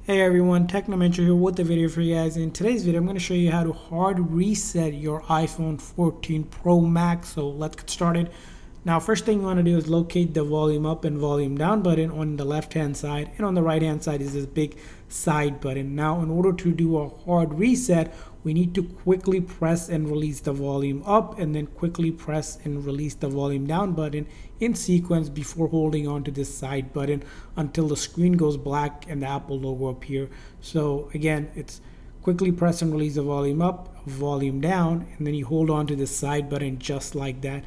Hey everyone, Technomentary here with the video for you guys. In today's video, I'm going to show you how to hard reset your iPhone 14 Pro Max. So let's get started. Now, first thing you want to do is locate the volume up and volume down button on the left hand side, and on the right hand side is this big side button. Now, in order to do a hard reset, we need to quickly press and release the volume up and then quickly press and release the volume down button in sequence before holding on to this side button until the screen goes black and the Apple logo appear. So again, it's quickly press and release the volume up, volume down, and then you hold on to the side button just like that.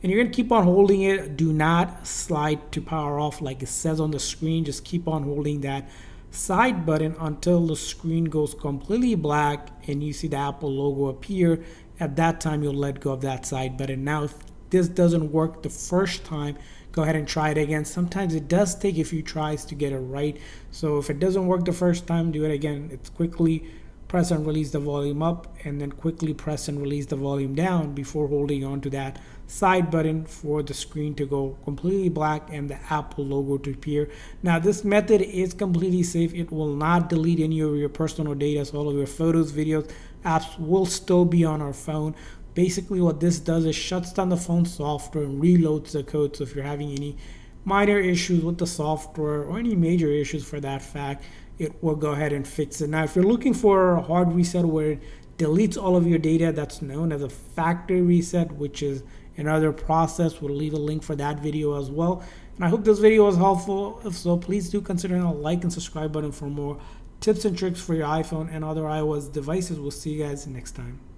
And you're going to keep on holding it. Do not slide to power off like it says on the screen. Just keep on holding that side button until the screen goes completely black and you see the Apple logo appear. At that time, you'll let go of that side button. Now, if this doesn't work the first time, go ahead and try it again. Sometimes it does take a few tries to get it right. So if it doesn't work the first time, do it again. It's quickly press and release the volume up and then quickly press and release the volume down before holding on to that side button for the screen to go completely black and the Apple logo to appear. Now, this method is completely safe. It will not delete any of your personal data. So all of your photos, videos, apps will still be on our phone. Basically what this does is shuts down the phone software and reloads the code. So if you're having any minor issues with the software or any major issues for that fact, it will go ahead and fix it. Now, if you're looking for a hard reset where it deletes all of your data, that's known as a factory reset, which is another process. We'll leave a link for that video as well. And I hope this video was helpful. If so, please do consider a like and subscribe button for more tips and tricks for your iPhone and other iOS devices. We'll see you guys next time.